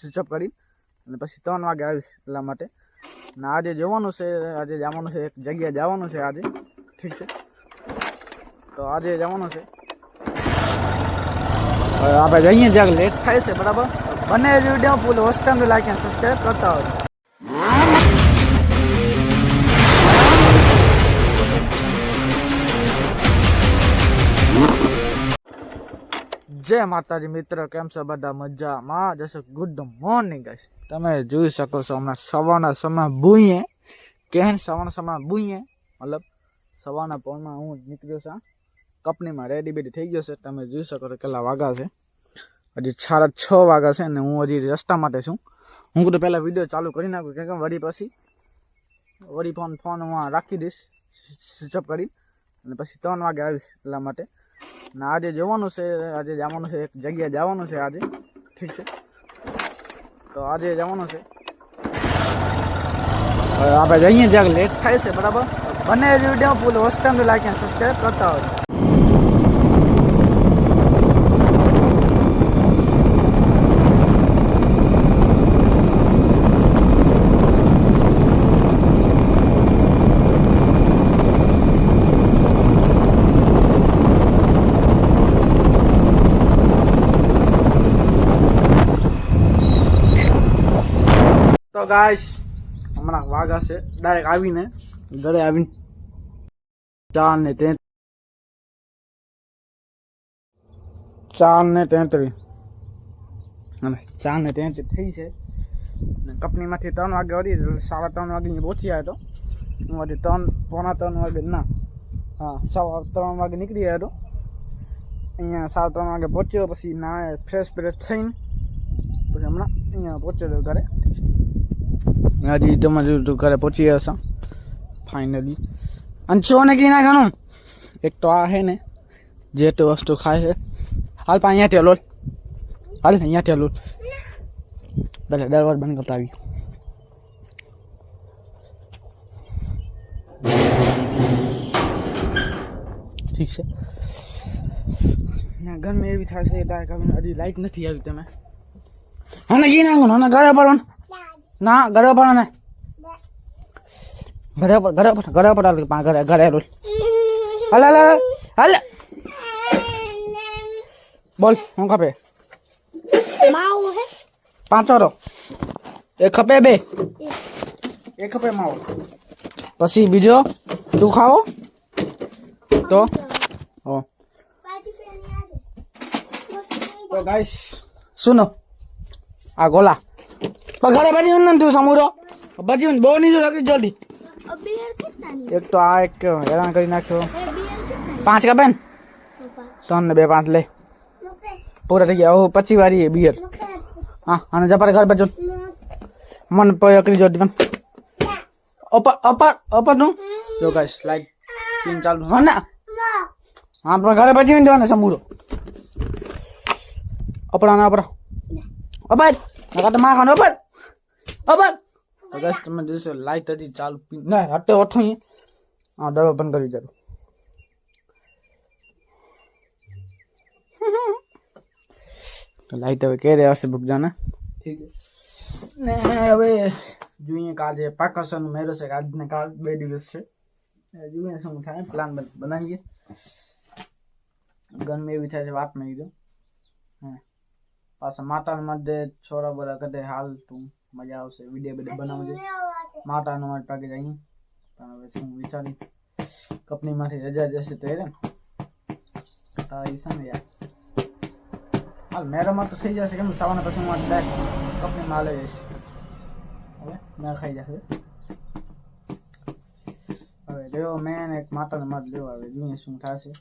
Switch off કરી અને પછી 3 વાગે આવીશ એટલા માટે. ને આજે જવાનું છે, આજે જવાનું છે, એક જગ્યાએ જવાનું છે આજે. ઠીક છે, તો આજે જવાનું છે. આપણે જઈએ જ્યાં લેટ થાય છે બરાબર. બંને વિડીયો ફૂલ હોસ્ટ ટાઈમ લાઈક અને સબસ્ક્રાઈબ કરતા હોય. જય માતાજી મિત્ર, કેમ છો બધા? મજામાં જશો? Good morning guys. તમે જોઈ શકો છો હમણાં સવારના સમય બુઈએ કેન સવારના સમય બુઈએ મતલબ સવારના પોરમાં હું નીકળ્યો છું કંપનીમાં રેડી બેડી થઈ ગયો છે. તમે જોઈ શકો છો કેટલા વાગ્યા છે. હજી 6:30 વાગ્યા છે ને હું હજી રસ્તા માટે છું. હું તો પહેલાં વિડીયો ચાલુ કરી નાખું કેમ વળી પછી ફોન હું રાખી દઈશ સ્વિચ ઓફ કરી અને પછી 3 વાગે આવીશ એટલા માટે. ને આજે જવાનું છે, આજે જવાનું છે, એક જગ્યાએ જવાનું છે આજે. ઠીક છે, તો આજે જવાનું છે. આપણે જઈએ જ્યાં લેટ થાય છે બરાબર. બંને વિડીયો ફૂલ હોસ્ટ ટાઈમ લાઈક અને સબસ્ક્રાઈબ કરતા હોય. તો ગાઈસ હમણાં વાગા છે ડાયરેક્ટ આવીને ઘરે આવીને 4:33 અને 4:33 થઈ છે. કંપનીમાંથી 3 વાગે વળી 3:30 વાગે પહોંચી આવ્યો હતો. હું વળી 3:45 વાગે ના 3 વાગે નીકળી આવ્યો હતો. અહીંયા 3:30 વાગે પહોંચ્યો. પછી ના ફ્રેશ ફ્રેશ થઈને પછી હમણાં અહીંયા પહોંચ્યો ઘરે. હજી તમારે ઘરે પહોંચી ગયા છો ફાઇનલી. અને છો ને કી નાખવાનું એક તો આ હે ને જે તો વસ્તુ ખાય છે. હાલ પણ અહીંયાથી હલો, હાલ અહીંયાથી હલો. ભલે દરવાજો બંધ કરતા આવી. ઠીક છે. ઘરમાં એવી થાય છે ડાયરેક્ટ હજી લાઈટ નથી આવી. તમે હા ને કી નાખવાનું ને ઘરે પડવાનું ના ઘરે પર ને ઘરે પર ઘરે રોલ. હાલ હાલ હાલ બોલ હું ખપે માવો હે 5 એક ખપે 2 એક ખપે માવો. પછી બીજો તું ખાવો તો ગાઈસ સુનો આ ગોલા ઘરે બજી ને તું સમૂરો બજી બહુ નહીં રાખી જલ્દી. એક તો આ એક હેરાન કરી નાખ્યો. 5 का पेन 3 ने 2 5 ले पूरा થઈ ગયા. 25 વાળી બિયર. હા અને જપારે ઘર બજો મન પકડી જો દીવન ઓપર નું જો ગાઈસ લાઈટ પિન ચાલુ ના હા પણ ઘરે બજી ને સમૂરો ઓપરા ઓપર નકા માં ખાનો ઓપર તો ગાઈસ તમે જોશો લાઈટ હજી ચાલુ ના હટે ઓઠો હા દરવાજો બંધ કરી જાવ. તો લાઈટ હવે કે રહ્યા હશે ભૂખ જાને. ઠીક છે ને હવે જોઈએ કે આજે પાકિસ્તાન મેરો છે કે આજને કાલ 2 દિવસ છે. જોઈએ શું થાય પ્લાન બનાવીએ. ગરમી એવી થાય છે વાત નહીં દો. હા પાછા માતાના મધ્ય છોરા બોરા કદે હાલ તું મજા આવશે. વિડીયો બધે બનાવજે માતાનો માટે પાકી જાય. પણ હવે શું વિચારી કંપનીમાંથી રજા જશે તો એને તારી છે ને યાર હાલ મેરામાં તો થઈ જશે કેમ સવારના પછી હું ડાયરેક્ટ કંપનીમાં લઈ જઈશ. હવે ના ખાઈ જશે. હવે લેવો મેન એક માતાનો મત લેવો. હવે જોઈએ શું થશે.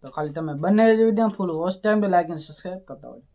તો ખાલી તમે બંને વિડીયો ફૂલ વોચ ટાઈમ લાઈક અને સબસ્ક્રાઈબ કરતા હોય.